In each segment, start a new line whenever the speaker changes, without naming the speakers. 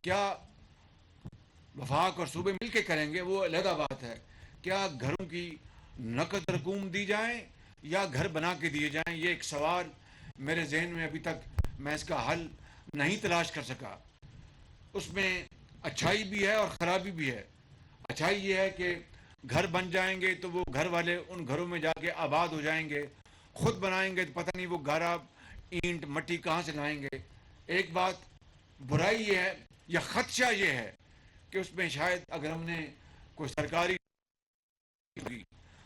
کیا وفاق اور صوبے مل کے کریں گے وہ علیحدہ بات ہے. کیا گھروں کی نقد رقوم دی جائیں یا گھر بنا کے دیے جائیں؟ یہ ایک سوال میرے ذہن میں ابھی تک میں اس کا حل نہیں تلاش کر سکا. اس میں اچھائی بھی ہے اور خرابی بھی ہے. اچھائی یہ ہے کہ گھر بن جائیں گے تو وہ گھر والے ان گھروں میں جا کے آباد ہو جائیں گے. خود بنائیں گے تو پتہ نہیں وہ گارا اینٹ مٹی کہاں سے لائیں گے. ایک بات برائی یہ ہے یا خدشہ یہ ہے کہ اس میں شاید اگر ہم نے کوئی سرکاری ہوگی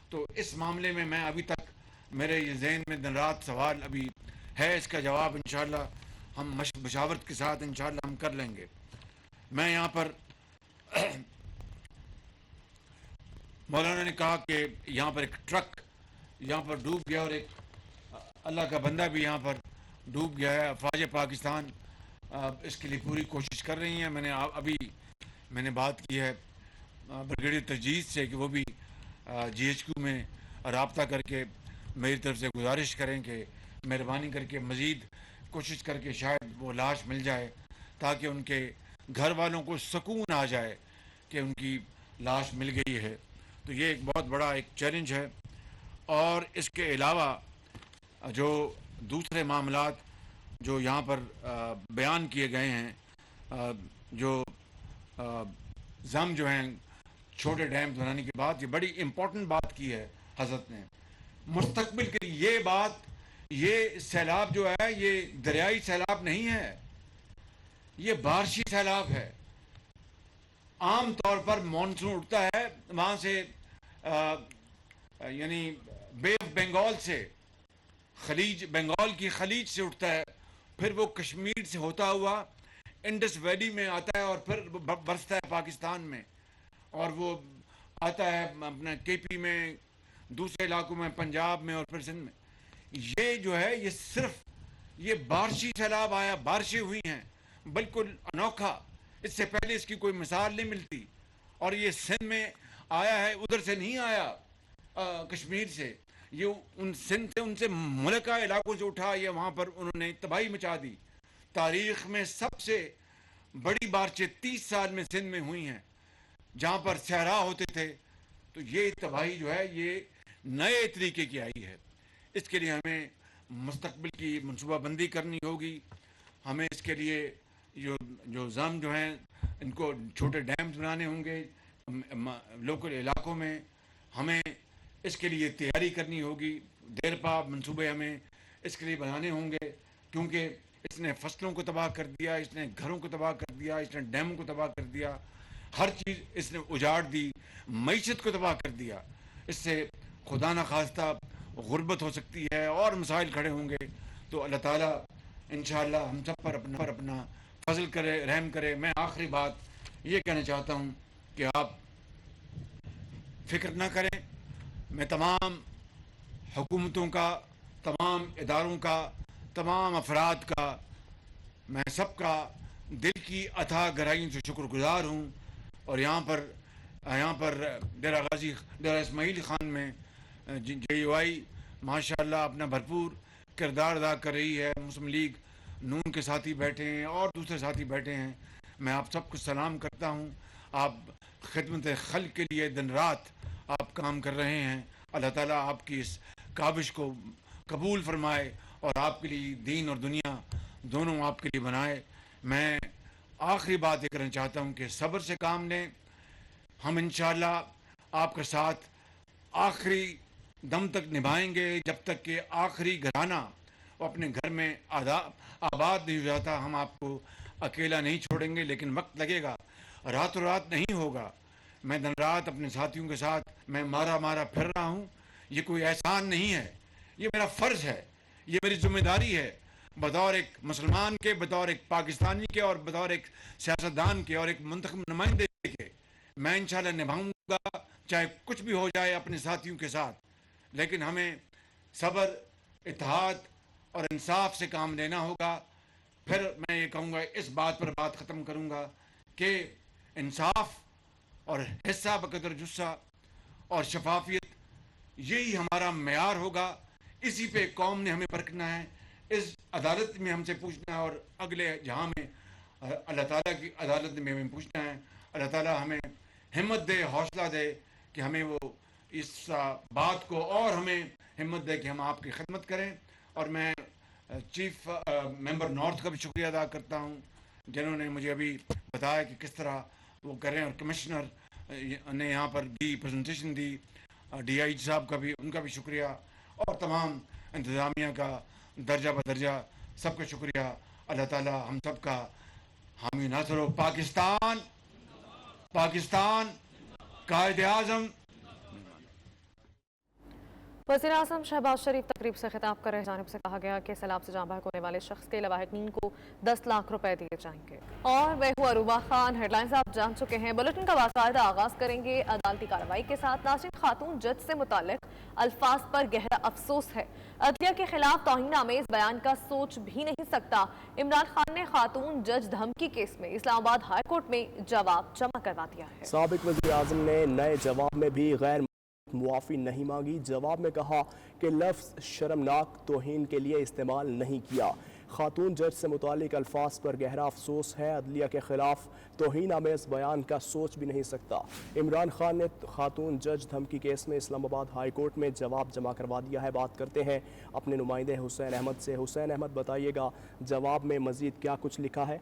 تو اس معاملے میں ابھی تک میرے یہ ذہن میں دن رات سوال ابھی ہے. اس کا جواب انشاءاللہ ہم مشاورت کے ساتھ انشاءاللہ ہم کر لیں گے. میں یہاں پر مولانا نے کہا کہ یہاں پر ایک ٹرک یہاں پر ڈوب گیا اور ایک اللہ کا بندہ بھی یہاں پر ڈوب گیا ہے. افواج پاکستان اس کے لیے پوری کوشش کر رہی ہیں. میں نے بات کی ہے بریگیڈیئر تجدید سے کہ وہ بھی جی ایچ کیو میں رابطہ کر کے میری طرف سے گزارش کریں کہ مہربانی کر کے مزید کوشش کر کے شاید وہ لاش مل جائے تاکہ ان کے گھر والوں کو سکون آ جائے کہ ان کی لاش مل گئی ہے. تو یہ ایک بہت بڑا ایک چیلنج ہے. اور اس کے علاوہ جو دوسرے معاملات جو یہاں پر بیان کیے گئے ہیں جو جو ہیں چھوٹے ڈیم بنانے کی بات یہ بڑی امپورٹنٹ بات کی ہے حضرت نے. مستقبل کے لیے یہ بات یہ سیلاب جو ہے یہ دریائی سیلاب نہیں ہے, یہ بارشی سیلاب ہے. عام طور پر مانسون اٹھتا ہے وہاں سے یعنی بے آف بنگال سے خلیج بنگال کی خلیج سے اٹھتا ہے, پھر وہ کشمیر سے ہوتا ہوا انڈس ویلی میں آتا ہے اور پھر برستا ہے پاکستان میں اور وہ آتا ہے اپنا کے پی میں دوسرے علاقوں میں پنجاب میں اور پھر سندھ میں. یہ جو ہے یہ صرف یہ بارشی سیلاب آیا, بارشیں ہوئی ہیں بالکل انوکھا, اس سے پہلے اس کی کوئی مثال نہیں ملتی. اور یہ سندھ میں آیا ہے, ادھر سے نہیں آیا کشمیر سے, یہ ان سندھ سے ان سے ملکہ علاقوں سے اٹھا, یہ وہاں پر انہوں نے تباہی مچا دی. تاریخ میں سب سے بڑی بارشیں 30 سال میں سندھ میں ہوئی ہیں جہاں پر صحرا ہوتے تھے. تو یہ تباہی جو ہے یہ نئے طریقے کی آئی ہے. اس کے لیے ہمیں مستقبل کی منصوبہ بندی کرنی ہوگی. ہمیں اس کے لیے جو جو ہیں ان کو چھوٹے ڈیمز بنانے ہوں گے لوکل علاقوں میں. ہمیں اس کے لیے تیاری کرنی ہوگی, دیر پا منصوبے ہمیں اس کے لیے بنانے ہوں گے کیونکہ اس نے فصلوں کو تباہ کر دیا, اس نے گھروں کو تباہ کر دیا, اس نے ڈیموں کو تباہ کر دیا, ہر چیز اس نے اجاڑ دی, معیشت کو تباہ کر دیا. اس سے خدا نخواستہ غربت ہو سکتی ہے اور مسائل کھڑے ہوں گے. تو اللہ تعالیٰ انشاءاللہ ہم سب پر اپنا فضل کرے, رحم کرے. میں آخری بات یہ کہنا چاہتا ہوں کہ آپ فکر نہ کریں. میں تمام حکومتوں کا, تمام اداروں کا, تمام افراد کا, میں سب کا دل کی اتھاہ گہرائیوں سے شکر گزار ہوں. اور یہاں پر ڈیرہ غازی ڈیرہ اسماعیل خان میں جے یو آئی ماشاء اللہ اپنا بھرپور کردار ادا کر رہی ہے. مسلم لیگ نون کے ساتھی بیٹھے ہیں اور دوسرے ساتھی بیٹھے ہیں. میں آپ سب کو سلام کرتا ہوں. آپ خدمت خلق کے لیے دن رات آپ کام کر رہے ہیں. اللہ تعالیٰ آپ کی اس کاوش کو قبول فرمائے اور آپ کے لیے دین اور دنیا دونوں آپ کے لیے بنائے. میں آخری بات یہ کرنا چاہتا ہوں کہ صبر سے کام لیں. ہم انشاءاللہ آپ کے ساتھ آخری دم تک نبھائیں گے جب تک کہ آخری گھرانہ وہ اپنے گھر میں آباد نہیں ہو جاتا. ہم آپ کو اکیلا نہیں چھوڑیں گے لیکن وقت لگے گا, راتوں رات نہیں ہوگا. میں دن رات اپنے ساتھیوں کے ساتھ میں مارا پھر رہا ہوں. یہ کوئی احسان نہیں ہے, یہ میرا فرض ہے, یہ میری ذمہ داری ہے بطور ایک مسلمان کے, بطور ایک پاکستانی کے اور بطور ایک سیاستدان کے اور ایک منتخب نمائندے کے. میں انشاءاللہ نبھاؤں گا چاہے کچھ بھی ہو جائے اپنے ساتھیوں کے ساتھ. لیکن ہمیں صبر, اتحاد اور انصاف سے کام لینا ہوگا. پھر میں یہ کہوں گا, اس بات پر بات ختم کروں گا کہ انصاف اور حصہ بقدر جسہ اور شفافیت یہی ہمارا معیار ہوگا. اسی پہ قوم نے ہمیں پرکھنا ہے, اس عدالت میں ہم سے پوچھنا ہے اور اگلے جہاں میں اللہ تعالیٰ کی عدالت میں ہمیں پوچھنا ہے. اللہ تعالیٰ ہمیں ہمت دے, حوصلہ دے کہ ہمیں وہ اس بات کو اور ہمیں ہمت دے کہ ہم آپ کی خدمت کریں. اور میں چیف ممبر نارتھ کا بھی شکریہ ادا کرتا ہوں جنہوں نے مجھے ابھی بتایا کہ کس طرح وہ کریں, اور کمشنر نے یہاں پر دی پریزنٹیشن دی, ڈی آئی جی صاحب کا بھی, ان کا بھی شکریہ, اور تمام انتظامیہ کا درجہ بدرجہ سب کا شکریہ. اللہ تعالیٰ ہم سب کا حامی ناصر ہو. پاکستان, پاکستان, قائد اعظم.
وزیر اعظم شہباز شریف تقریب سے خطاب کر رہے جانب سے کہا گیا کہ سیلاب سے جاں بحق ہونے والے شخص کے لواحقین کو 10 لاکھ روپے دیے جائیں گے. اور میں ہوں عروبہ خان. ہیڈ لائنز آپ جان چکے ہیں. بلٹن کا باقاعدہ آغاز کریں گے عدالتی کارروائی کے ساتھ. ناظرین, خاتون جج سے متعلق الفاظ پر گہرا افسوس ہے. عدلیہ کے خلاف توہین آمیز بیان کا سوچ بھی نہیں سکتا. عمران خان نے خاتون جج دھمکی کیس میں اسلام آباد ہائی کورٹ میں جواب جمع کروا دیا ہے.
سابق وزیر اعظم نے نئے جواب میں بھی غیر معافی نہیں مانگی. جواب میں کہا کہ لفظ شرمناک توہین کے لیے استعمال نہیں کیا. خاتون جج سے متعلق الفاظ پر گہرا افسوس ہے. عدلیہ کے خلاف توہین آمیز بیان کا سوچ بھی نہیں سکتا. عمران خان نے خاتون جج دھمکی کیس میں اسلام آباد ہائی کورٹ میں جواب جمع کروا دیا ہے. بات کرتے ہیں اپنے نمائندے حسین احمد سے. حسین احمد, بتائیے گا جواب میں مزید کیا کچھ لکھا ہے؟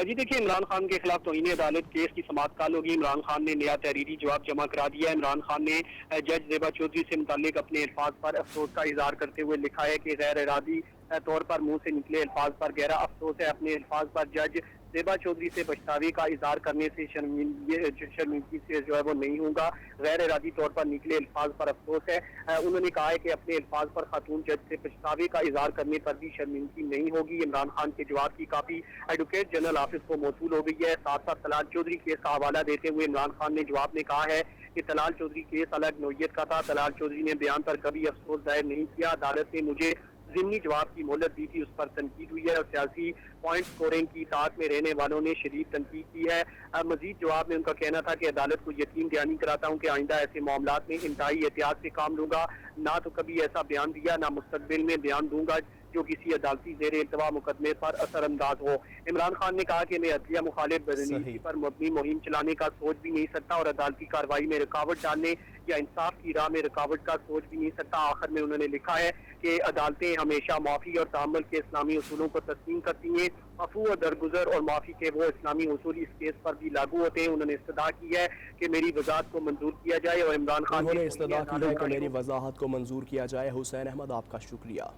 جی دیکھیے, عمران خان کے خلاف توہین عدالت کیس کی سماعت کال ہوگی. عمران خان نے نیا تحریری جواب جمع کرا دیا. عمران خان نے جج زیبا چودھری سے متعلق اپنے الفاظ پر افسوس کا اظہار کرتے ہوئے لکھا ہے کہ غیر ارادی طور پر منہ سے نکلے الفاظ پر گہرا افسوس ہے. اپنے الفاظ پر جج زیبا چودھری سے پچھتاوے کا اظہار کرنے سے شرمندگی سے جو ہے وہ نہیں ہوں گا. غیر ارادی طور پر نکلے الفاظ پر افسوس ہے. انہوں نے کہا ہے کہ اپنے الفاظ پر خاتون جج سے پچھتاوے کا اظہار کرنے پر بھی شرمندگی نہیں ہوگی. عمران خان کے جواب کی کاپی ایڈوکیٹ جنرل آفس کو موصول ہو گئی ہے. ساتھ ساتھ طلال چودھری کیس کا حوالہ دیتے ہوئے عمران خان نے جواب میں کہا ہے کہ طلال چودھری کیس الگ نوعیت کا تھا. طلال چودھری نے بیان پر کبھی افسوس ظاہر نہیں کیا. عدالت نے مجھے ضمنی جواب کی مہلت دی تھی, اس پر تنقید ہوئی ہے اور سیاسی پوائنٹ سکورنگ کی اطاعت میں رہنے والوں نے شدید تنقید کی ہے. مزید جواب میں ان کا کہنا تھا کہ عدالت کو یقین دہانی کراتا ہوں کہ آئندہ ایسے معاملات میں انتہائی احتیاط سے کام لوں گا. نہ تو کبھی ایسا بیان دیا, نہ مستقبل میں بیان دوں گا جو کسی عدالتی زیر التوا مقدمے پر اثر انداز ہو. عمران خان نے کہا کہ میں عدلیہ مخالف بدعنوانی پر مبنی مہم چلانے کا سوچ بھی نہیں سکتا اور عدالتی کارروائی میں رکاوٹ ڈالنے یا انصاف کی راہ میں رکاوٹ کا سوچ بھی نہیں سکتا. آخر میں انہوں نے لکھا ہے کہ عدالتیں ہمیشہ معافی اور تحمل کے اسلامی اصولوں کو تسلیم کرتی ہیں. عفو و درگزر اور معافی کے وہ اسلامی اصول اس کیس پر بھی لاگو ہوتے ہیں. انہوں نے استدعا کی ہے کہ میری وضاحت کو منظور کیا جائے اور عمران خان
انہوں نے استدعا کی ہے کہ میری وضاحت کو منظور کیا جائے. حسین احمد, آپ کا شکریہ.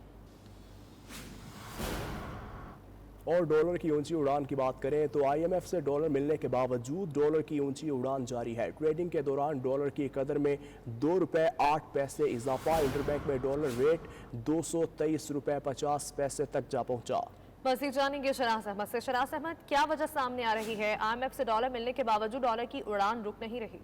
اور ڈالر کی اونچی اڑان کی بات کریں تو آئی ایم ایف سے ڈالر ملنے کے باوجود ڈالر کی اونچی اڑان جاری ہے. ٹریڈنگ کے دوران ڈالر کی قدر میں 2 روپے 8 پیسے اضافہ. انٹر بینک میں ڈالر ریٹ 223 روپے 50 پیسے تک جا پہنچا.
مزید جانیں گے شراز احمد سے. شراز احمد, کیا وجہ سامنے آ رہی ہے؟ آئی ایم ایف سے ڈالر ملنے کے باوجود ڈالر کی اڑان رک نہیں رہی.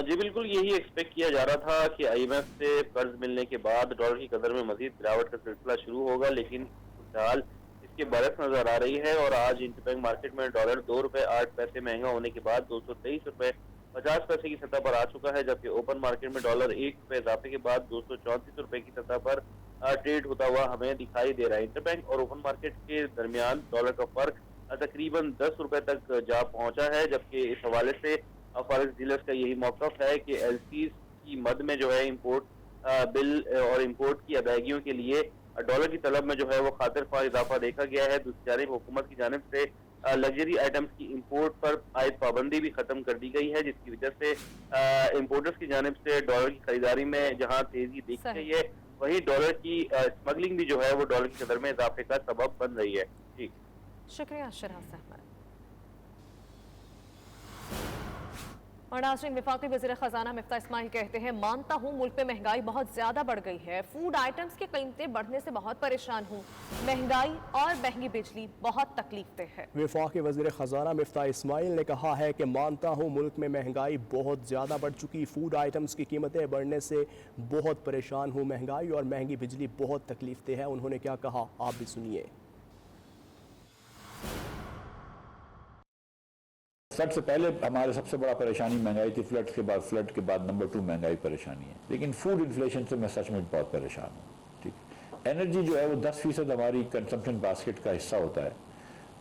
جی بالکل, یہی ایکسپیکٹ کیا جا رہا تھا کہ آئی ایم ایف سے قرض ملنے کے بعد ڈالر کی قدر میں مزید گراوٹ کا سلسلہ شروع ہوگا, لیکن فی الحال اس کے برعکس نظر آ رہی ہے. اور آج انٹر بینک مارکیٹ میں ڈالر 2 روپے 8 پیسے مہنگا ہونے کے بعد 223 روپے 50 پیسے کی سطح پر آ چکا ہے, جبکہ اوپن مارکیٹ میں ڈالر 1 روپے اضافے کے بعد 234 روپے کی سطح پر ٹریڈ ہوتا ہوا ہمیں دکھائی دے رہا ہے. انٹر بینک اور اوپن مارکیٹ کے درمیان ڈالر کا فرق تقریباً 10 روپے تک جا پہنچا ہے, جبکہ اس حوالے سے فارکس ڈیلرز کا یہی موقف ہے کہ ایل سیز کی مد میں جو ہے امپورٹ بل اور امپورٹ کی ادائیگیوں کے لیے ڈالر کی طلب میں جو ہے وہ خاطر خواہ اضافہ دیکھا گیا ہے. دوسری جانب حکومت کی جانب سے لگژری آئٹمز کی امپورٹ پر عائد پابندی بھی ختم کر دی گئی ہے, جس کی وجہ سے امپورٹرز کی جانب سے ڈالر کی خریداری میں جہاں تیزی دیکھی گئی ہے, وہیں ڈالر کی اسمگلنگ بھی جو ہے وہ ڈالر کی قدر میں اضافے کا سبب بن رہی ہے. جی
شکریہ شراز احمد. اور ناظرین, وفاقی وزیر خزانہ مفتاح اسماعیل کہتے ہیں مانتا ہوں ملک میں مہنگائی بہت زیادہ بڑھ گئی ہے. فوڈ آئٹمز کی قیمتیں بڑھنے سے بہت پریشان ہوں. مہنگائی اور مہنگی بجلی بہت تکلیف دہ ہے.
وفاقی وزیر خزانہ مفتاح اسماعیل نے کہا ہے کہ مانتا ہوں ملک میں مہنگائی بہت زیادہ بڑھ چکی. فوڈ آئٹمز کی قیمتیں بڑھنے سے بہت پریشان ہوں. مہنگائی اور مہنگی بجلی بہت تکلیف دہ ہے. انہوں نے کیا کہا, آپ بھی سنیے.
سب سے پہلے ہمارے سب سے بڑا پریشانی مہنگائی تھی. فلڈ کے بعد نمبر 2 مہنگائی پریشانی ہے, لیکن فوڈ انفلیشن سے میں سچ میں بہت پریشان ہوں. ٹھیک, एनर्जी जो है वो 10% हमारी कंजम्पशन बास्केट का हिस्सा होता है।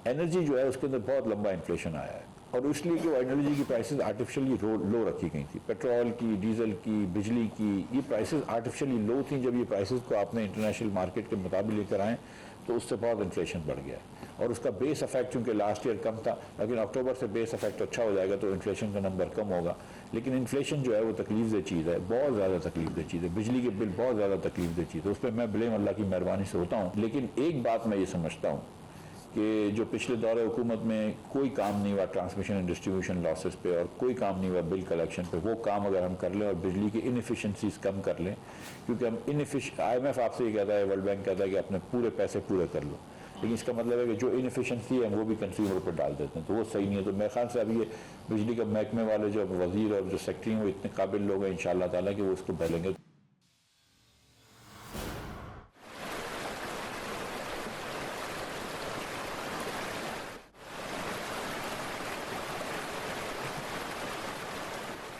एनर्जी जो है उसके अंदर बहुत लंबा इन्फ्लेशन आया है और इसलिए कि वो एनर्जी की प्राइसेस आर्टिफिशियली लो रखी गई थी। पेट्रोल की, डीजल की, बिजली की, ये प्राइसेस आर्टिफिशियली लो थी। जब ये प्राइसेस को आपने इंटरनेशनल मार्केट के मुताबिक लेकर आए तो उससे बहुत इन्फ्लेशन बढ़ गया और उसका बेस इफेक्ट चूँकि लास्ट ईयर कम था, लेकिन अक्टूबर से बेस इफेक्ट अच्छा हो जाएगा तो इन्फ्लेशन का नंबर कम होगा। लेकिन इन्फ्लेशन जो है वो तकलीफ दे चीज़ है, बहुत ज़्यादा तकलीफ दे चीज़ है। बिजली के बिल बहुत ज़्यादा तकलीफ दे चीज़ है, उस पर मैं ब्लेम अल्लाह की मेहरबानी से होता हूँ। लेकिन एक बात मैं ये समझता हूँ कि जो पिछले दौरे हुकूमत में कोई काम नहीं हुआ ट्रांसमिशन एंड डिस्ट्रीब्यूशन लॉसेस पे और कोई काम नहीं हुआ बिल कलेक्शन पे, वो काम अगर हम कर लें और बिजली की इनएफिशिएंसीज कम कर लें, क्योंकि हम IMF आपसे ये कहता है, वर्ल्ड बैंक कहता है कि अपने पूरे पैसे पूरे कर लो, लेकिन इसका मतलब है कि जो इनएफिशिएंसी है वो भी कंज्यूमर पर डाल देते हैं, तो वो सही नहीं है। तो मेरे ख्याल से अभी ये बिजली का महकमे वाले जो वजीर और जो सेक्रेटरी हैं वो इतने काबिल लोग हैं इंशाअल्लाह ताला कि वो इसको बदलेंगे।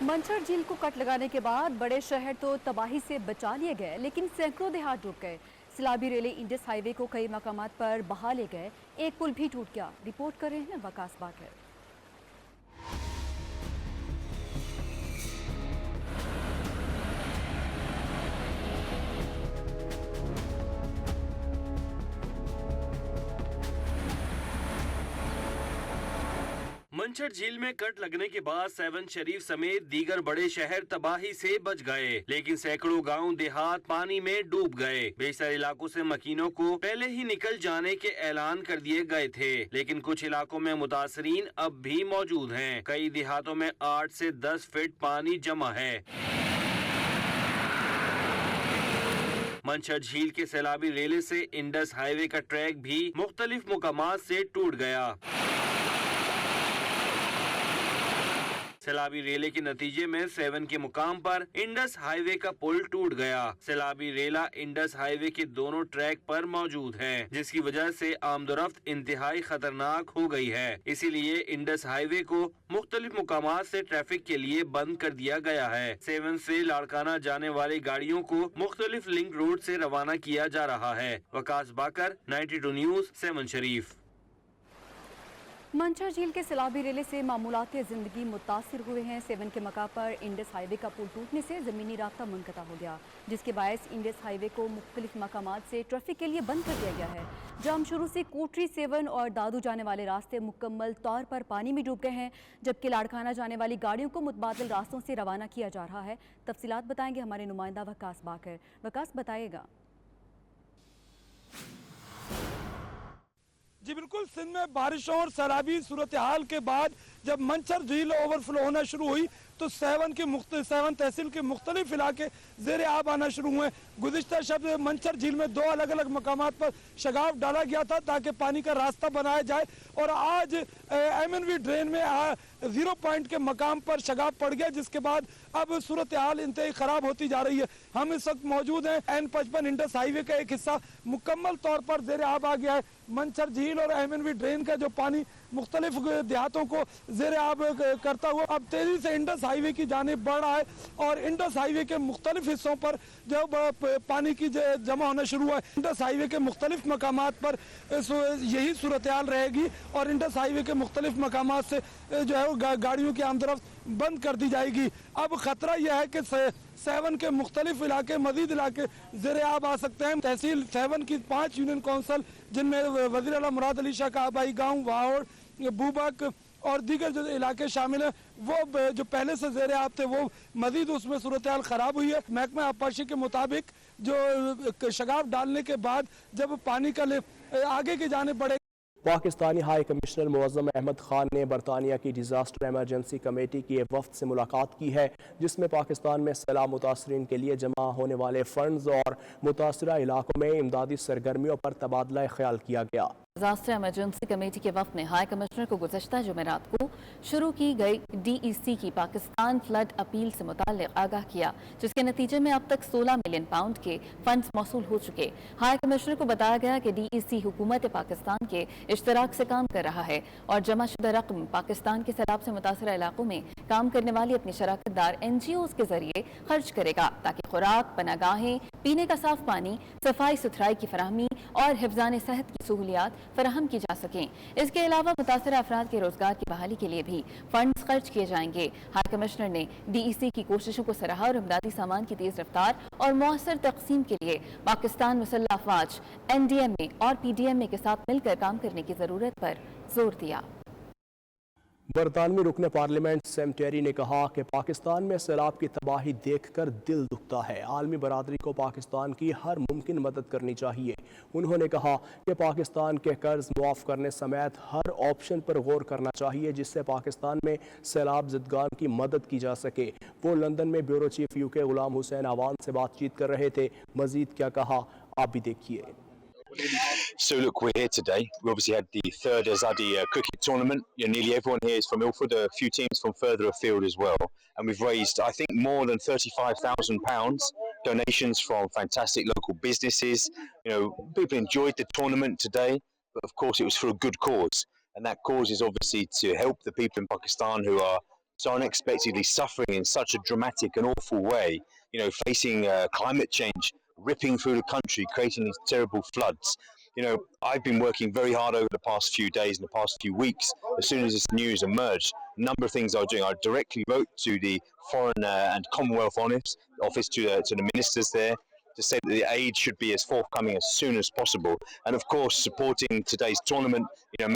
मंचर झील को कट लगाने के बाद बड़े शहर तो तबाही से बचा लिए गए, लेकिन सैकड़ों देहात डूब गए। सिलाबी रेले इंडस हाईवे को कई मकामात पर बहा ले गए, एक पुल भी टूट गया। रिपोर्ट कर रहे हैं वकास बाकर।
मंचर झील में कट लगने के बाद सेवन शरीफ समेत दीगर बड़े शहर तबाही से बच गए, लेकिन सैकड़ों गांव देहात पानी में डूब गए। बेशतर इलाकों से मकीनों को पहले ही निकल जाने के ऐलान कर दिए गए थे, लेकिन कुछ इलाकों में मुतासरीन अब भी मौजूद हैं। कई देहातों में 8 से 10 फीट पानी जमा है। मंचर झील के सैलाबी रेले से इंडस हाईवे का ट्रैक भी मुख्तलिफ मुकामात से टूट गया। सैलाबी रेले के नतीजे में 7 के मुकाम पर इंडस हाईवे का पुल टूट गया। सैलाबी रेला इंडस हाईवे के दोनों ट्रैक पर मौजूद है, जिसकी वजह से आमदोरफ्त इंतहाई खतरनाक हो गई है। इसीलिए इंडस हाईवे को मुख्तलिफ मुकामात से ट्रैफिक के लिए बंद कर दिया गया है। 7 से लाड़काना जाने वाली गाड़ियों को मुख्तलिफ लिंक रोड से रवाना किया जा रहा है। वकास बाकर, 92 न्यूज, 7 शरीफ।
मंचर झील के सैलाबी रेले से मामूलाती जिंदगी मुतासिर हुए हैं। 7 के मकाम पर इंडस हाईवे का पुल टूटने से ज़मीनी रास्ता मुनक़ता हो गया, जिसके बायस इंडस हाईवे को मुख्तलिफ मकामात से ट्रैफिक के लिए बंद कर दिया गया है। जामशुरू से कोटरी 7 और दादू जाने वाले रास्ते मुकम्मल तौर पर पानी में डूब गए हैं, जबकि लाड़काना जाने वाली गाड़ियों को मुतबादिल रास्तों से रवाना किया जा रहा है। तफसीलात बताएंगे हमारे नुमाइंदा वकास बाकर। वकास, बताइएगा।
जी बिल्कुल, सिंध में बारिशों और सैलाबी सूरत हाल के बाद जब मंचर झील ओवरफ्लो होना शुरू हुई तो 7 तहसील के मुख्तलिफ इलाके ज़ेर आब आना शुरू हुए। गुज़िश्ता शब मंचर झील में 2 अलग अलग मकामात पर शगाफ डाला गया था ताकि पानी का रास्ता बनाया जाए, और आज MNV ड्रेन में 0 पॉइंट के मकाम पर शगाफ पड़ गया, जिसके बाद अब सूरत हाल इंतहाई ख़राब होती जा रही है। हम इस वक्त मौजूद हैं N55 इंडस हाईवे का एक हिस्सा मुकम्मल तौर पर ज़ेर आब आ गया है। मंचर झील और MNV ड्रेन का जो पानी मुख्तलिफ देहातों को ज़ेर आब करता हुआ अब तेज़ी से इंडस हाईवे की जानिब बढ़ रहा है, और इंडस हाईवे के मुख्तलिफ हिस्सों पर जो पानी की जमा होना शुरू हुआ है। इंडस हाईवे के मुख्तलिफ मकामात पर यही सूरत हाल रहेगी, और इंडस हाईवे के मुख्तलिफ मकामात से जो है वो गाड़ियों की आमदरफ्त बंद कर दी जाएगी। अब ख़तरा यह है कि 7 के मुख्तलिफ इलाके, मजीद इलाके ज़ेर आब आ सकते हैं। तहसील 7 की 5 यूनियन कौंसल, जिनमें वज़ीर आला मुराद अली शाह का आबाई गाँव, वाहौड़, बूबक और दीगर जो इलाके शामिल हैं, वो जो पहले से ज़ेर आब थे वो मजीद उसमें सूरत हाल ख़राब हुई है। महकमा आबपाशी के मुताबिक जो शगाफ डालने के बाद जब पानी का आगे की जाने बढ़े।
पाकिस्तानी हाई कमिश्नर मुअज़्ज़म अहमद खान ने बरतानिया की डिज़ास्टर एमरजेंसी कमेटी की एक वफ़द से मुलाकात की है, जिसमें पाकिस्तान में सैलाब मुतासरीन के लिए जमा होने वाले फ़ंड्स और मुतासरा इलाकों में इमदादी सरगर्मियों पर तबादला ख्याल किया गया।
डिजास्टर इमरजेंसी कमेटी के वफ़द ने हाई कमिश्नर को गुज़श्ता जुमेरात को शुरू की गई DEC की पाकिस्तान फ्लड अपील से मुताल्लिक़ आगाह किया, जिसके नतीजे में अब तक 16 मिलियन पाउंड के फंड्स मौसूल हो चुके। हाई कमिश्नर को बताया गया कि DEC हुकूमत पाकिस्तान के इश्तराक से काम कर रहा है और जमा शुदा रकम पाकिस्तान के सैलाब से मुतासर इलाकों में काम करने वाली अपनी शराकत दार NGOs के जरिए खर्च करेगा ताकि खुराक, पनागाहें, पीने का साफ पानी, सफाई सुथराई की फराहमी और हिफ्ज़ान सेहत की सहूलियात फराहम की जा सकें। इसके अलावा मुतासर अफराद के रोजगार की बहाली के लिए भी फंड्स खर्च किए जाएंगे। हाई कमिश्नर ने DEC की कोशिशों को सराहा और इमदादी सामान की तेज रफ्तार और मौसर तकसीम के लिए पाकिस्तान मुसल्लह अफवाज NDMA और PDMA के साथ मिलकर काम करने की जरूरत पर जोर दिया।
बरतानवी रुकन पार्लियामेंट सैम टेरी ने कहा कि पाकिस्तान में सैलाब की तबाही देखकर दिल दुखता है। आलमी बरादरी को पाकिस्तान की हर मुमकिन मदद करनी चाहिए। उन्होंने कहा कि पाकिस्तान के कर्ज मुआफ़ करने समेत हर ऑप्शन पर गौर करना चाहिए जिससे पाकिस्तान में सैलाब ज़दगान की मदद की जा सके। वो लंदन में bureau chief UK Ghulam Hussain आवान से बातचीत कर रहे थे। मज़ीद क्या कहा आप भी देखिए।
So look, we're here today. We obviously had the third Azadi cricket tournament. Nearly everyone here is from Ilford, a few teams from further afield as well. And we've raised, I think, more than £35,000 donations from fantastic local businesses. People enjoyed the tournament today, but of course it was for a good cause. And that cause is obviously to help the people in Pakistan who are so unexpectedly suffering in such a dramatic and awful way, facing climate change, ripping through the country, creating these terrible floods. I've been working very hard over the past few days and the past few weeks. As soon as this news emerged, a number of things I was doing. I directly wrote to the Foreign and Commonwealth Office to the ministers there to say that the aid should be as forthcoming as soon as possible. And of course, supporting today's tournament,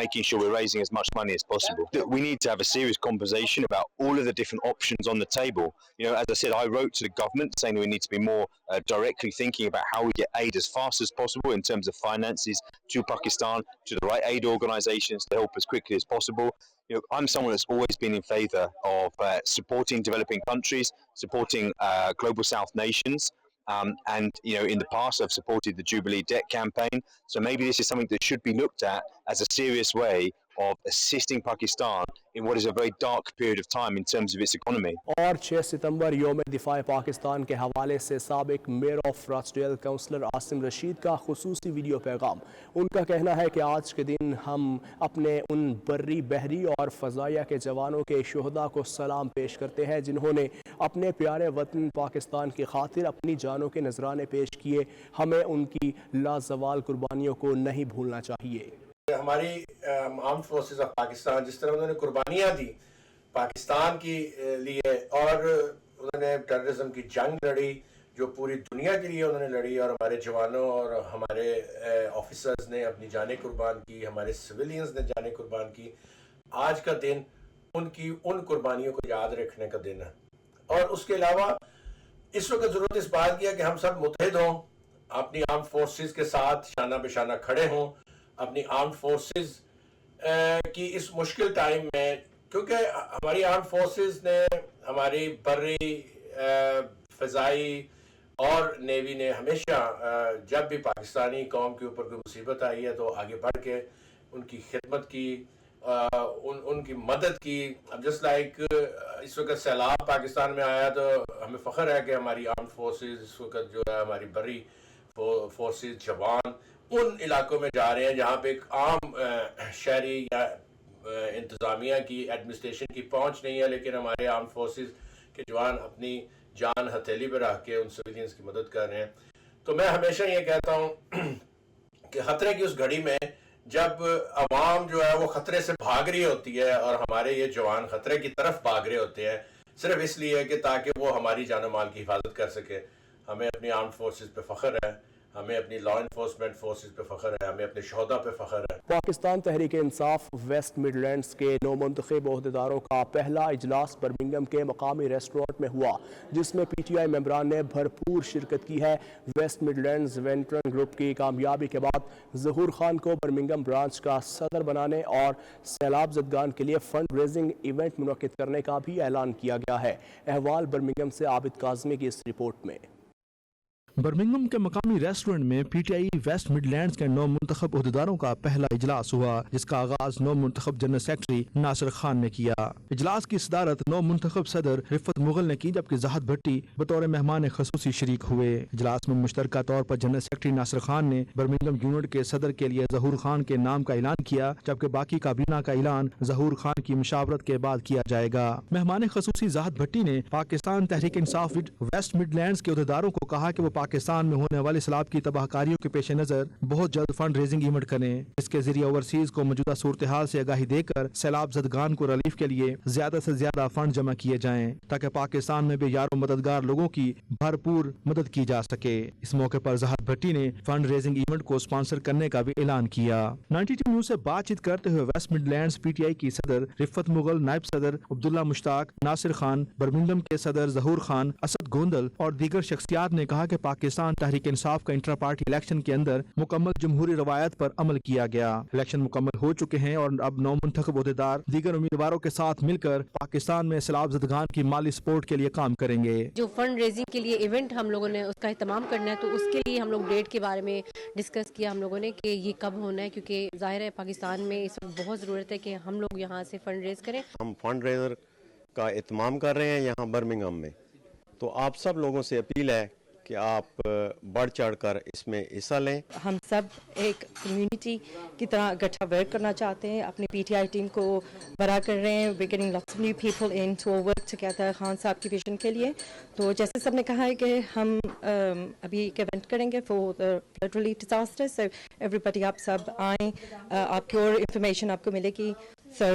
making sure we're raising as much money as possible. We need to have a serious conversation about all of the different options on the table. As I said, I wrote to the government saying that we need to be more directly thinking about how we get aid as fast as possible in terms of finances to Pakistan, to the right aid organisations to help as quickly as possible. I'm someone that's always been in favour of supporting developing countries, supporting global South nations. And in the past I've supported the Jubilee debt campaign, so maybe this is something that should be looked at as a serious way of assisting Pakistan in what is a very dark period of time in terms of its economy.
और 6 सितंबर यौम दिफा पाकिस्तान के हवाले से साबिक mayor of Rochdale councillor Asim Rashid का खुसूसी video पैगाम। उनका कहना है कि आज के दिन हम अपने उन बर्री, बहरी और फ़ज़ाया के जवानों के शुहदा को सलाम पेश करते हैं जिन्होंने अपने प्यारे वतन पाकिस्तान की खातिर अपनी जानों के नजराने पेश किए। हमें उनकी लाजवाल कुर्बानियों को नहीं भूलना चाहिए।
हमारी आर्म्ड फोर्सेस ऑफ पाकिस्तान जिस तरह उन्होंने कुर्बानियाँ दी पाकिस्तान के लिए और उन्होंने टेररिज्म की जंग लड़ी जो पूरी दुनिया के लिए उन्होंने लड़ी और हमारे जवानों और हमारे ऑफिसर्स ने अपनी जानें कुर्बान की, हमारे सिविलियंस ने जानें कुर्बान की। आज का दिन उनकी उन कुर्बानियों को याद रखने का दिन है और उसके अलावा इस वक्त ज़रूरत इस बात की है कि हम सब मुत्तहिद हों, अपनी आर्म्ड फोर्सेस के साथ शाना बेशाना खड़े हों, अपनी आर्म्ड फोर्सेस की इस मुश्किल टाइम में, क्योंकि हमारी आर्म्ड फोर्सेस ने हमारी बर्री, फ़ज़ाई और नेवी ने हमेशा जब भी पाकिस्तानी कौम के ऊपर कोई मुसीबत आई है तो आगे बढ़ के उनकी खिदमत की, उनकी मदद की। अब जस्ट लाइक इस वक्त सैलाब पाकिस्तान में आया तो हमें फ़ख्र है कि हमारी आर्म्ड फोर्सेस इस वक्त जो है हमारी बर्री फोर्सेस जवान उन इलाकों में जा रहे हैं जहाँ पे एक आम शहरी या इंतज़ामिया की एडमिनिस्ट्रेशन की पहुँच नहीं है, लेकिन हमारे आर्म फोर्सेस के जवान अपनी जान हथेली पर रख के उन सिविलियंस की मदद कर रहे हैं। तो मैं हमेशा ये कहता हूँ कि ख़तरे की उस घड़ी में जब आवाम जो है वो ख़तरे से भाग रही होती है और हमारे ये जवान ख़तरे की तरफ भाग रहे होते हैं सिर्फ इसलिए कि ताकि वो हमारी जान माल की हिफाजत कर सके, हमें अपनी आर्म्ड फोर्सेस पे फ़ख्र है, हमें अपनी लॉ इन्फोर्समेंट फोर्सेस पे फ़ख्र है, हमें अपने शोहदा पे फ़ख्र है।
पाकिस्तान तहरीक इंसाफ वेस्ट मिडलैंड्स के नौमुंतखब ओहदेदारों का पहला इजलास बर्मिंघम के मकामी रेस्टोरेंट में हुआ जिसमें PTI मेंबरान ने भरपूर शिरकत की है। वेस्ट मिडलैंड्स वेंटरन ग्रुप की कामयाबी के बाद ज़हूर खान को बर्मिंघम ब्रांच का सदर बनाने और सैलाब ज़दगान के लिए फंड रेजिंग इवेंट मुनक्किद करने का भी ऐलान किया गया है। अहवाल बर्मिंघम से आबिद काज़मी की इस रिपोर्ट में। برمنگھم کے مقامی ریسٹورنٹ میں P T I waste Midlands کے 9 منتخب عہدیداروں کا پہلا اجلاس ہوا، جس کا آغاز 9 منتخب جنرل سیکرٹری ناصر خان نے کیا۔ اجلاس کی صدارت 9 منتخب صدر رفت مغل نے کی، جبکہ زاہد بھٹی بطور مہمان خصوصی شریک ہوئے۔ اجلاس میں مشترکہ طور پر جنرل سیکرٹری ناصر خان نے برمنگھم یونٹ کے صدر کے لیے ظہور خان کے نام کا اعلان کیا، جبکہ باقی کابینہ کا اعلان ظہور خان کی مشاورت کے بعد کیا جائے گا۔ مہمان خصوصی زاہد بھٹی نے پاکستان تحریک انصاف ویسٹ مڈلینڈز کے عہدیداروں کو کہا کہ وہ پاکستان میں ہونے والے سیلاب کی تباہ کاریوں کے پیش نظر بہت جلد فنڈ ریزنگ ایونٹ کریں، اس کے ذریعے اوورسیز کو موجودہ صورتحال سے آگاہی دے کر سیلاب زدگان کو ریلیف کے لیے زیادہ سے زیادہ فنڈ جمع کیے جائیں، تاکہ پاکستان میں بھی یار و مددگار لوگوں کی بھرپور مدد کی جا سکے۔ اس موقع پر زاہد بھٹی نے فنڈ ریزنگ ایونٹ کو اسپانسر کرنے کا بھی اعلان کیا۔ 92 نیوز سے بات چیت کرتے ہوئے waste Midlands P T I کی صدر رفت مغل، نائب صدر عبداللہ مشتاق، ناصر خان، برمنگھم کے صدر ظہور خان، اسد گوندل اور دیگر شخصیات نے کہا کہ پاکستان تحریک انصاف کا انٹرا پارٹی الیکشن کے اندر مکمل جمہوری روایت پر عمل کیا گیا۔ الیکشن مکمل ہو چکے ہیں اور اب 9 منتخب عہدیدار دیگر امیدواروں کے ساتھ مل کر پاکستان میں سیلاب زدگان کی مالی سپورٹ کے لیے کام کریں گے۔
جو فنڈ ریزنگ کے لیے ایونٹ ہم لوگوں نے اس کا اہتمام کرنا ہے، تو اس کے لیے ہم لوگ ڈیٹ کے بارے میں ڈسکس کیا ہم لوگوں نے کہ یہ کب ہونا ہے، کیونکہ ظاہر ہے پاکستان میں اس وقت بہت ضرورت ہے کہ ہم لوگ یہاں سے فنڈ ریز کریں۔
ہم فنڈ ریزر کا اہتمام کر رہے ہیں یہاں برمنگھم میں، تو آپ سب لوگوں سے اپیل ہے کہ آپ بڑھ چڑھ کر اس میں حصہ لیں۔
ہم سب ایک کمیونٹی کی طرح اکٹھا ورک کرنا چاہتے ہیں، اپنی پی ٹی آئی ٹیم کو بڑا کر رہے ہیں۔ we're getting lots of new people in to work together Khan صاحب کی ویژن کے لیے۔ تو جیسے سب نے کہا ہے کہ ہم ابھی ایک ایونٹ کریں گے for the flood relief disaster, so everybody آپ سب آئیں، آپ کی اور انفارمیشن آپ کو ملے گی، so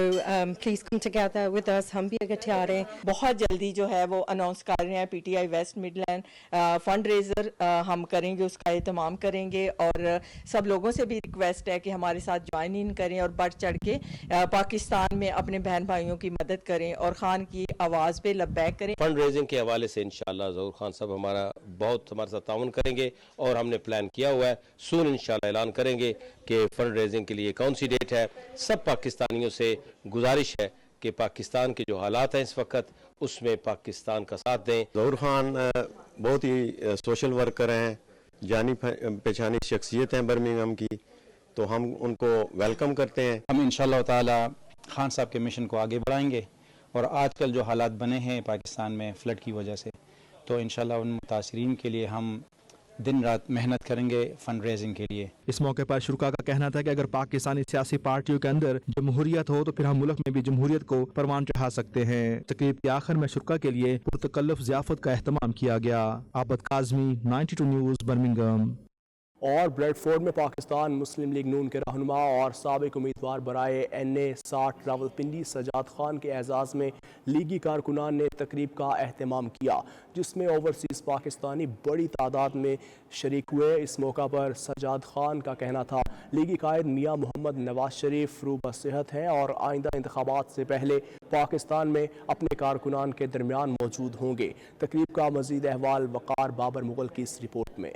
please come together with us۔ ہم بھی اکٹھے آ رہے ہیں،
بہت جلدی جو ہے وہ اناؤنس کر رہے ہیں PTI west midland fund raiser ہم کریں گے، اس کا اہتمام کریں گے، اور سب لوگوں سے بھی ریکویسٹ ہے کہ ہمارے ساتھ جوائن ان کریں اور بڑھ چڑھ کے پاکستان میں اپنے بہن بھائیوں کی مدد کریں اور خان کی آواز پہ لبیک کریں۔
فنڈ ریزنگ کے حوالے سے انشاءاللہ ظہور خان صاحب ہمارے ساتھ تعاون کریں گے، اور ہم نے پلان کیا ہوا ہے، سون انشاءاللہ اعلان کریں گے کہ فنڈ ریزنگ کے لیے کون سی ڈیٹ ہے۔ سب پاکستانیوں سے گزارش ہے کہ پاکستان کے جو حالات ہیں اس وقت، اس میں پاکستان کا ساتھ دیں۔ ظہور خان بہت ہی سوشل ورکر ہیں، جانی پہچانی شخصیت ہیں برمنگھم کی، تو ہم ان کو ویلکم کرتے ہیں۔
ہم انشاءاللہ تعالی خان صاحب کے مشن کو آگے بڑھائیں گے، اور آج کل جو حالات بنے ہیں پاکستان میں فلڈ کی وجہ سے، تو انشاءاللہ ان متاثرین کے لیے ہم دن رات محنت کریں گے فنڈ ریزنگ کے لیے۔
اس موقع پر شرکا کا کہنا تھا کہ اگر پاکستانی سیاسی پارٹیوں کے اندر جمہوریت ہو تو پھر ہم ملک میں بھی جمہوریت کو پروان چڑھا سکتے ہیں۔ تقریب کے آخر میں شرکا کے لیے پرتکلف ضیافت کا اہتمام کیا گیا۔ عابد کاظمی، 92 نیوز، برمنگھم۔ اور بریڈ فورڈ میں پاکستان مسلم لیگ نون کے رہنما اور سابق امیدوار برائے NA-60 راولپنڈی سجاد خان کے اعزاز میں لیگی کارکنان نے تقریب کا اہتمام کیا، جس میں اوورسیز پاکستانی بڑی تعداد میں شریک ہوئے۔ اس موقع پر سجاد خان کا کہنا تھا لیگی قائد میاں محمد نواز شریف روبہ صحت ہیں اور آئندہ انتخابات سے پہلے پاکستان میں اپنے کارکنان کے درمیان موجود ہوں گے۔ تقریب کا مزید احوال وقار بابر مغل کی اس رپورٹ میں۔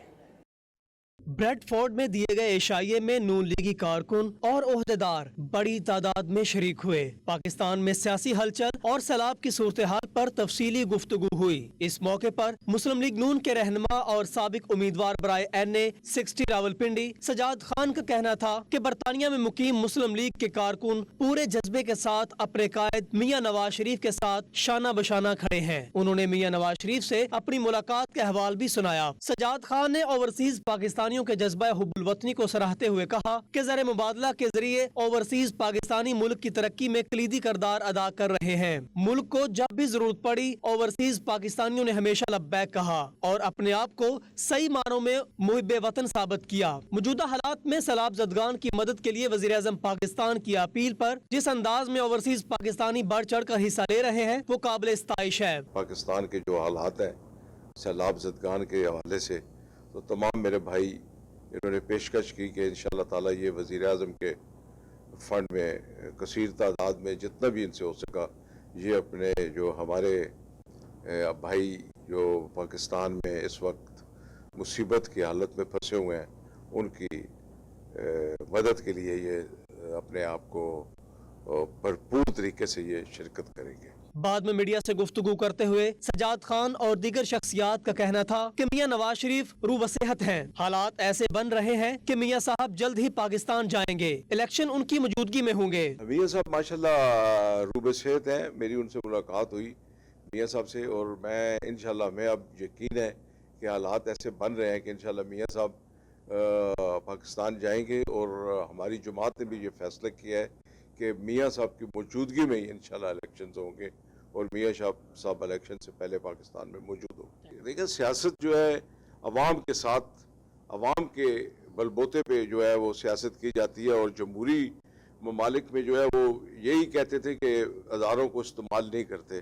بریڈ فورڈ میں دیے گئے عشائیے میں نون لیگی کارکن اور عہدیدار بڑی تعداد میں شریک ہوئے۔ پاکستان میں سیاسی ہلچل اور سیلاب کی صورتحال پر تفصیلی گفتگو ہوئی۔ اس موقع پر مسلم لیگ نون کے رہنما اور سابق امیدوار برائے NA-60 راولپنڈی سجاد خان کا کہنا تھا کہ برطانیہ میں مقیم مسلم لیگ کے کارکن پورے جذبے کے ساتھ اپنے قائد میاں نواز شریف کے ساتھ شانہ بشانہ کھڑے ہیں۔ انہوں نے میاں نواز شریف سے اپنی ملاقات کا احوال بھی سنایا۔ سجاد خان نے اوورسیز پاکستانیوں کے جذبہ حب الوطنی کو سراہتے ہوئے کہا کہ زر مبادلہ کے ذریعے اوورسیز پاکستانی ملک کی ترقی میں کلیدی کردار ادا کر رہے ہیں۔ ملک کو جب بھی ضرورت پڑی اوورسیز پاکستانیوں نے ہمیشہ لبیک کہا اور اپنے آپ کو صحیح معنوں میں محب وطن ثابت کیا۔ موجودہ حالات میں سیلاب زدگان کی مدد کے لیے وزیر اعظم پاکستان کی اپیل پر جس انداز میں اوورسیز پاکستانی بڑھ چڑھ کر حصہ لے رہے ہیں وہ قابل ستائش ہے۔
پاکستان کے جو حالات ہیں سیلاب زدگان کے حوالے سے، تو تمام میرے بھائی انہوں نے پیشکش کی کہ انشاءاللہ تعالی یہ وزیر اعظم کے فنڈ میں کثیر تعداد میں جتنا بھی ان سے ہو سکا، یہ اپنے جو ہمارے بھائی جو پاکستان میں اس وقت مصیبت کی حالت میں پھنسے ہوئے ہیں، ان کی مدد کے لیے یہ اپنے آپ کو بھرپور طریقے سے یہ شرکت کریں گے۔
बाद में मीडिया से गुफ्तगू करते हुए सजाद खान और दीगर शख्सियात का कहना था कि मियां नवाज शरीफ रूह सेहत हैं। हालात ऐसे बन रहे हैं कि मियां साहब जल्द ही पाकिस्तान जाएंगे, इलेक्शन उनकी मौजूदगी में होंगे।
मियां साहब माशाल्लाह रूह सेहत हैं, मेरी उनसे मुलाकात हुई मियां साहब से, और मैं इंशाल्लाह मैं अब यकीन है कि हालात ऐसे बन रहे हैं कि इंशाल्लाह मियां साहब पाकिस्तान जाएंगे, और हमारी जमात ने भी ये फैसला किया है कि मियां साहब की मौजूदगी में ही इंशाल्लाह इलेक्शन होंगे और मियां साहब इलेक्शन से पहले पाकिस्तान में मौजूद होंगे। देखिए सियासत जो है अवाम के साथ, अवाम के बलबोते पे जो है वो सियासत की जाती है, और जमहूरी ममालिक में जो है वो यही कहते थे कि अदारों को इस्तेमाल नहीं करते।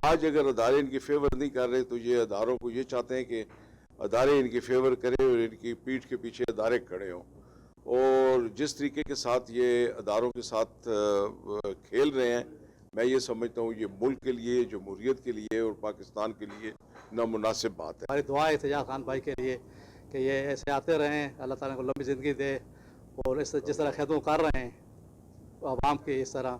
आज अगर अदारे इनकी फेवर नहीं कर रहे तो ये अदारों को ये चाहते हैं कि अदारे इनकी फेवर करें और इनकी पीठ के पीछे अदारे खड़े हों, और जिस तरीके के साथ ये अदारों के साथ खेल रहे हैं, मैं ये समझता हूँ ये मुल्क के लिए, जमहूरियत के लिए और पाकिस्तान के लिए नामुनासिब बात है।
हमारी दुआ है सजाद खान भाई के लिए कि ये ऐसे आते रहें, अल्लाह ताला को लंबी ज़िंदगी दे, और इस जिस तरह खिदमत कर रहे हैं आवाम की, इस तरह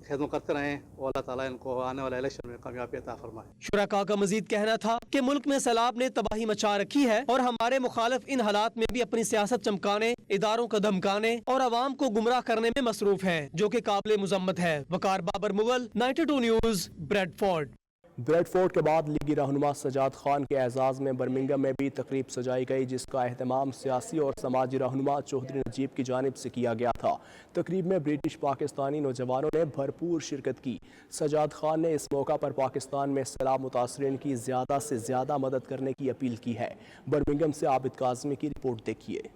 खिदमत करते रहें, और अल्लाह ताला इनको आने वाले इलेक्शन में कामयाबी अता फरमाए।
शुरका का मजीद कहना था कि मुल्क में सैलाब ने तबाही मचा रखी है, और हमारे मुखालिफ इन हालात में भी अपनी सियासत चमकाने, इदारों को धमकाने और आवाम को गुमराह करने में मसरूफ है, जो कि काबिल मुजम्मत है। Waqar Babar Mughal, 92 news, Bradford.
Bradford के बाद लीगी रहनुमा सजाद खान के एजाज़ में बर्मिंघम में भी तकरीब सजाई गई, जिसका अहतमाम सियासी और समाजी रहनुमा चौधरी नजीब की जानिब से किया गया था। तकरीब में ब्रिटिश पाकिस्तानी नौजवानों ने भरपूर शिरकत की। सजाद खान ने इस मौका पर पाकिस्तान में सैलाब मुतासरीन की ज़्यादा से ज़्यादा मदद करने की अपील की है। बर्मिंघम से आबिद काज़मी की रिपोर्ट देखिए।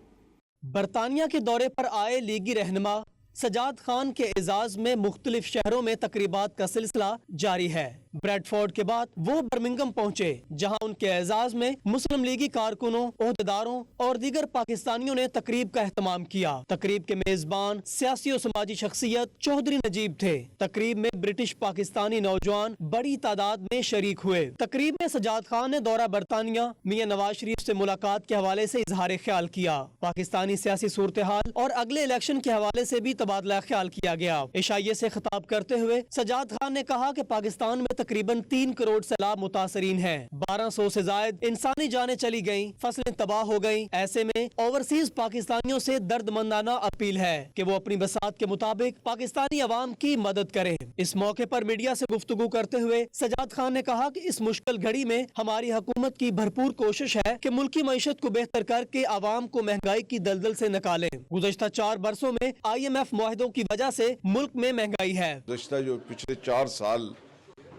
बरतानिया के दौरे पर आए लीगी रहनुमा सजाद खान के एजाज में मुख्तलिफ शहरों में तकरीबात का सिलसिला जारी है। ब्रेडफोर्ड के बाद वो बर्मिंघम पहुंचे, जहां उनके एजाज में मुस्लिम लीगी कारकुनों, ओहदेदारों और दीगर पाकिस्तानियों ने तकरीब का एहतमाम किया। तकरीब के मेजबान सियासी और समाजी शख्सियत चौधरी नजीब थे। तकरीब में ब्रिटिश पाकिस्तानी नौजवान बड़ी तादाद में शरीक हुए। तकरीब में सजाद खान ने दौरा बरतानिया, मियां नवाज शरीफ से मुलाकात के हवाले से इजहार ख्याल किया। पाकिस्तानी सियासी सूरत हाल और अगले इलेक्शन के हवाले से भी तबादला ख्याल किया गया। इशाइये से खिताब करते हुए सजाद खान ने कहा कि पाकिस्तान में तकरीबन 3 करोड़ सैलाब मुतासरीन हैं। 1200 से ज्यादा इंसानी जानें चली गईं, फसलें तबाह हो गईं। ऐसे में ओवरसीज पाकिस्तानियों से दर्दमंदाना अपील है कि वो अपनी बसात के मुताबिक पाकिस्तानी अवाम की मदद करें। इस मौके पर मीडिया से गुफ्तगू करते हुए सजाद खान ने कहा कि इस मुश्किल घड़ी में हमारी हुकूमत की भरपूर कोशिश है कि मुल्की मईशत को बेहतर करके आवाम को महंगाई की दलदल से निकालें। गुज़श्ता 4 बरसों में IMF मुआहदों की वजह से मुल्क में महंगाई है।
गुज़श्ता जो पिछले 4 साल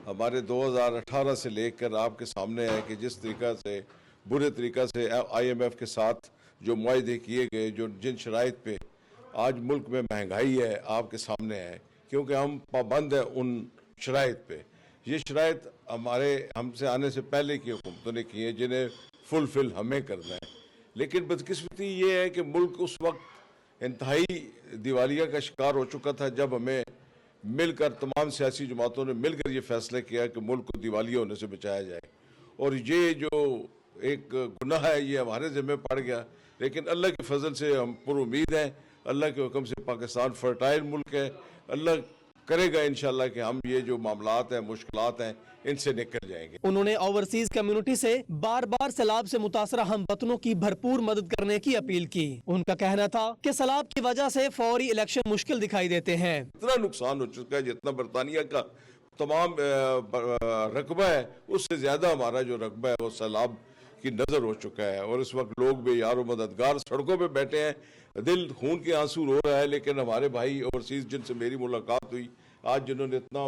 हमारे 2018 से लेकर आपके सामने है कि जिस तरीका से बुरे तरीका से IMF के साथ जो मुआहदे किए गए, जो जिन शराइत पे आज मुल्क में महंगाई है आपके सामने है, क्योंकि हम पाबंद हैं उन शराइत पे। ये शराइत हमसे आने से पहले की हुकूमतों ने की है, जिन्हें फुलफिल हमें करना है। लेकिन बदकिस्मती ये है कि मुल्क उस वक्त इंतहाई दिवालिया का शिकार हो चुका था जब हमें मिलकर तमाम सियासी जमातों ने मिलकर ये फैसला किया कि मुल्क को दिवालिया होने से बचाया जाए। और ये जो एक गुनाह है ये हमारे ज़िम्मे पड़ गया, लेकिन अल्लाह के फजल से हम पुर उम्मीद हैं। अल्लाह के हुक्म से पाकिस्तान फर्टाइल मुल्क है। अल्लाह करेगा इंशाल्लाह कि हम ये जो मामलात हैं, मुश्किलात हैं, इनसे निकल जाएंगे।
उन्होंने ओवरसीज कम्युनिटी से बार बार सैलाब से मुतासरा हम वतनों की भरपूर मदद करने की अपील की। उनका कहना था कि सैलाब की वजह से फौरी इलेक्शन मुश्किल दिखाई देते हैं।
इतना नुकसान हो चुका है, जितना बरतानिया का तमाम रकबा है उससे ज्यादा हमारा जो रकबा है वो सैलाब की नजर हो चुका है। और इस वक्त लोग बेयार मददगार सड़कों पे बैठे हैं, दिल खून के आंसू रो रहा है। लेकिन हमारे भाई ओवरसीज जिनसे मेरी मुलाकात हुई आज, जिन्होंने इतना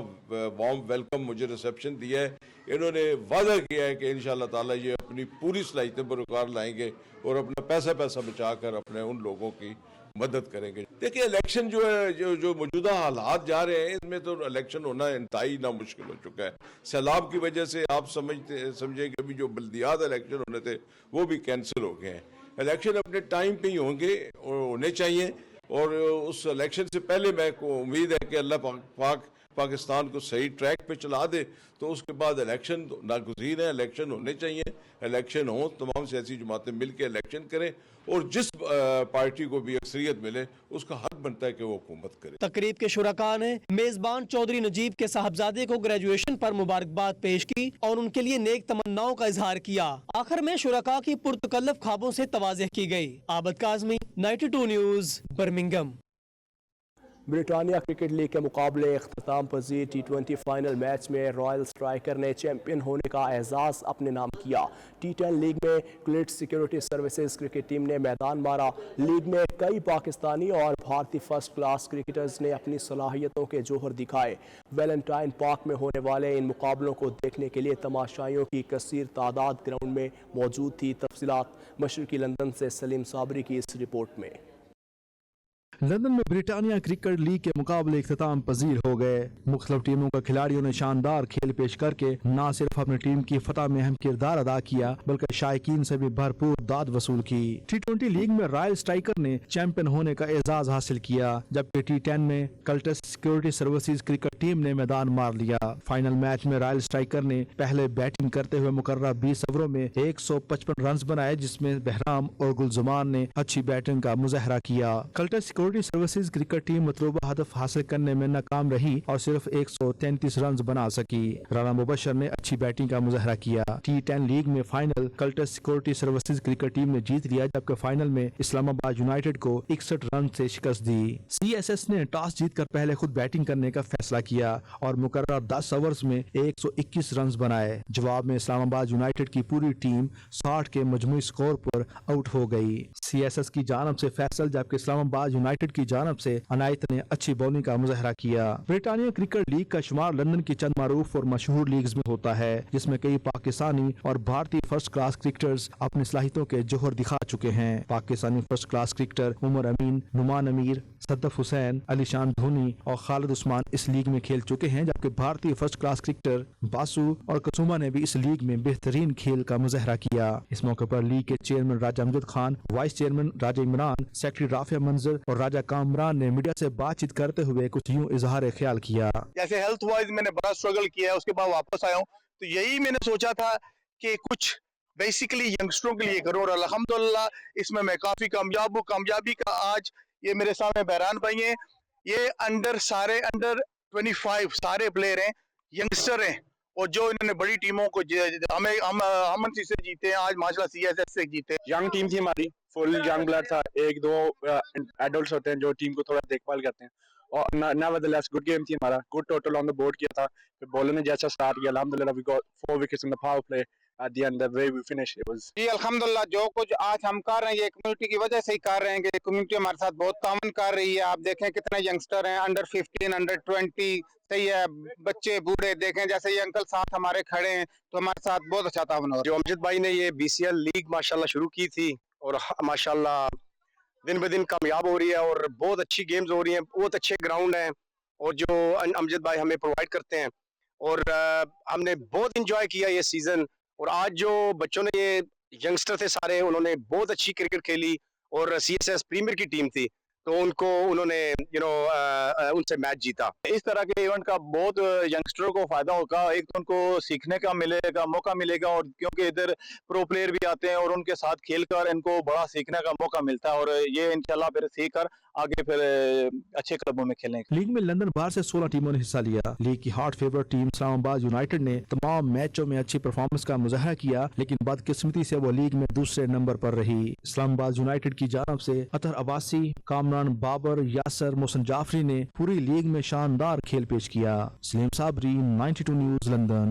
वार्म वेलकम मुझे रिसेप्शन दिया है, इन्होंने वादा किया है कि इंशाल्लाह ताला ये अपनी पूरी सलाहियतें बरकरार लाएंगे और अपना पैसा बचाकर अपने उन लोगों की मदद करेंगे। देखिए इलेक्शन जो है, जो मौजूदा हालात जा रहे हैं, इसमें तो इलेक्शन होना इंतहाई नामुश्किल हो चुका है। सैलाब की वजह से आप समझे कि अभी जो बल्दियात इलेक्शन होने थे वो भी कैंसिल हो गए हैं। इलेक्शन अपने टाइम पे ही होने चाहिए, और उस इलेक्शन से पहले मैं को उम्मीद है कि अल्लाह पाक पाकिस्तान को सही ट्रैक पे चला दे, तो उसके बाद इलेक्शन नागुज़ीर है, इलेक्शन होने चाहिए, इलेक्शन हो, तमाम सियासी जमातें मिल के इलेक्शन करें और जिस पार्टी को भी अक्सरियत मिले उसका हक बनता है कि वो हुकूमत करे।
तकरीब के शुरका ने मेजबान चौधरी नजीब के साहबजादे को ग्रेजुएशन पर मुबारकबाद पेश की और उनके लिए नेक तमन्नाओं का इजहार किया। आखिर में शुरका की पुरतकल्लफ ख्वाबों से तवाज़ेह की गई। Abid Kazmi, 92 news, Birmingham.
Britannia cricket league के मुकाबले इख्तिताम पजीर T20 फाइनल मैच में रॉयल स्ट्राइकर ने चैंपियन होने का एजाज़ अपने नाम किया। T10 लीग में क्लिट सिक्योरिटी सर्विसेज क्रिकेट टीम ने मैदान मारा। लीग में कई पाकिस्तानी और भारतीय फर्स्ट क्लास क्रिकेटर्स ने अपनी सलाहियतों के जौहर दिखाए। वैलेंटाइन पार्क में होने वाले इन मुकाबलों को देखने के लिए तमाशाइयों की कसीर तादाद ग्राउंड में मौजूद थी। तफसीलात मशरकी लंदन से सलीम साबरी की इस रिपोर्ट में।
लंदन में ब्रिटानिया क्रिकेट लीग के मुकाबले इख्तिताम पजीर हो गए। मुख्तलिफ टीमों के खिलाड़ियों ने शानदार खेल पेश करके न सिर्फ अपनी टीम की फतह में अहम किरदार अदा किया बल्कि शायकीन से भी भरपूर दाद वसूल की। T20 लीग में रॉयल स्ट्राइकर ने चैंपियन होने का एजाज हासिल किया, जबकि T10 में Cultus security services cricket team ने मैदान मार लिया। फाइनल मैच में रॉयल स्ट्राइकर ने पहले बैटिंग करते हुए मुकर्रर 20 ओवरों में 155 रन बनाए, जिसमें बहराम और गुलजुमान ने अच्छी बैटिंग का मुजाहरा किया। Cults security services cricket team मतलूबा हदफ हासिल करने में नाकाम रही और सिर्फ 133 रन बना सकी। राना मुबशर ने अच्छी बैटिंग का मुजाहरा किया। T10 लीग में final Cultus security services cricket team ने जीत लिया, जबकि फाइनल में इस्लामाबाद यूनाइटेड को 61 रन से शिकस्त दी। CSS ने टॉस जीतकर पहले खुद बैटिंग करने का फैसला किया और मुकर्रर 10 ओवर्स में 121 रन बनाए। जवाब में इस्लामाबाद यूनाइटेड की पूरी टीम 60 के मजमूई स्कोर पर आउट हो गई। CSS की जानब से फैसल, जबकि इस्लामाबाद यूनाइटेड की जानब से अनायत ने अच्छी बॉलिंग का मुजाहरा किया। ब्रिटानिया क्रिकेट लीग का शुमार लंदन की चंद मारूफ और मशहूर लीग्स में होता है, जिसमें कई पाकिस्तानी और भारतीय फर्स्ट क्लास क्रिकेटर्स अपनी सलाहियतों के जौहर दिखा चुके हैं। Pakistani first class cricketer Umar Amin, Nauman Amir, Sadaf Hussain, अलीशान धोनी और खालिद उस्मान इस लीग में खेल चुके हैं, जबकि भारतीय फर्स्ट क्लास क्रिकेटर बासु और कसुमा ने भी इस लीग में बेहतरीन खेल का मुजाहरा किया। इस मौके पर लीग के चेयरमैन राजा अमजद खान, वाइस चेयरमैन राजा इमरान, सेक्रेटरी राफिया मंजर और राजा कामरान ने मीडिया से बातचीत करते हुए कुछ यूं इजहार ख्याल किया।
जैसे हेल्थ वाइज मैंने बड़ा स्ट्रगल किया है, उसके बाद वापस आया हूँ, तो यही मैंने सोचा था कि कुछ बेसिकली यंगस्टरों के लिए करूँ और अल्हम्दुलिल्लाह इसमें मैं काफी कामयाब हूँ। कामयाबी का आज ये मेरे सामने बहरान भाई हैं, ये सारे अंडर 25 सारे प्लेयर हैं, यंगस्टर हैं और जो इन्होंने बड़ी टीमों को हम से जीते हैं, आज माशाल्लाह CSS से जीते।
यंग टीम थी हमारी, फुल यंग ब्लड था, 1-2 एडल्ट्स होते हैं जो टीम को थोड़ा देखभाल करते हैं और nevertheless गुड गेम थी हमारा, good total on the board किया था। फिर बॉलर ने जैसा स्टार्ट किया, अल्हम्दुलिल्लाह we got 4 wickets in the power play at the end, the way we finished it was
जी अल्हम्दुलिल्लाह जो कुछ आज हम कर रहे हैं ये कम्युनिटी की वजह से ही कर रहे हैं कि कम्युनिटी हमारे साथ बहुत ताउन कर रही है। आप देखें कितने यंगस्टर हैं, अंडर 15 अंडर 20 सही है, बच्चे बूढ़े देखें, जैसे ये अंकल साथ हमारे खड़े हैं तो हमारे साथ बहुत अच्छा ताउन हो।
जो अमजद भाई ने ये BCL लीग माशाल्लाह शुरू की थी और माशाल्लाह दिन ब दिन कामयाब हो रही है और बहुत अच्छी गेम्स हो रही हैं, बहुत अच्छे ग्राउंड हैं और जो अमजद भाई हमें प्रोवाइड करते हैं और हमने बहुत इंजॉय किया ये सीजन। और आज जो बच्चों ने ये यंगस्टर थे सारे, उन्होंने बहुत अच्छी क्रिकेट खेली और CSS प्रीमियर की टीम थी तो उन्होंने उनसे मैच जीता।
इस तरह के इवेंट का बहुत यंगस्टरों को फायदा होगा, एक तो उनको सीखने का मिलेगा, मौका मिलेगा और क्योंकि इधर प्रो प्लेयर भी आते हैं और उनके साथ खेलकर इनको बड़ा सीखने का मौका मिलता है और ये इंशाल्लाह फिर सीख कर आगे फिर अच्छे क्लबों में खेलेंगे।
लीग में लंदन बाहर से 16 टीमों ने हिस्सा लिया। लीग की hot favourite team Islamabad United ने तमाम मैचों में अच्छी परफॉर्मेंस का मुजाहरा किया, लेकिन बदकिस्मती से वो लीग में दूसरे नंबर पर रही। इस्लामाबाद यूनाइटेड की जानब से अतर अब्बासी, कामरान बाबर, यासर, मोहसिन जाफरी ने पूरी लीग में शानदार खेल पेश किया। Saleem Sabri, 92 news, London.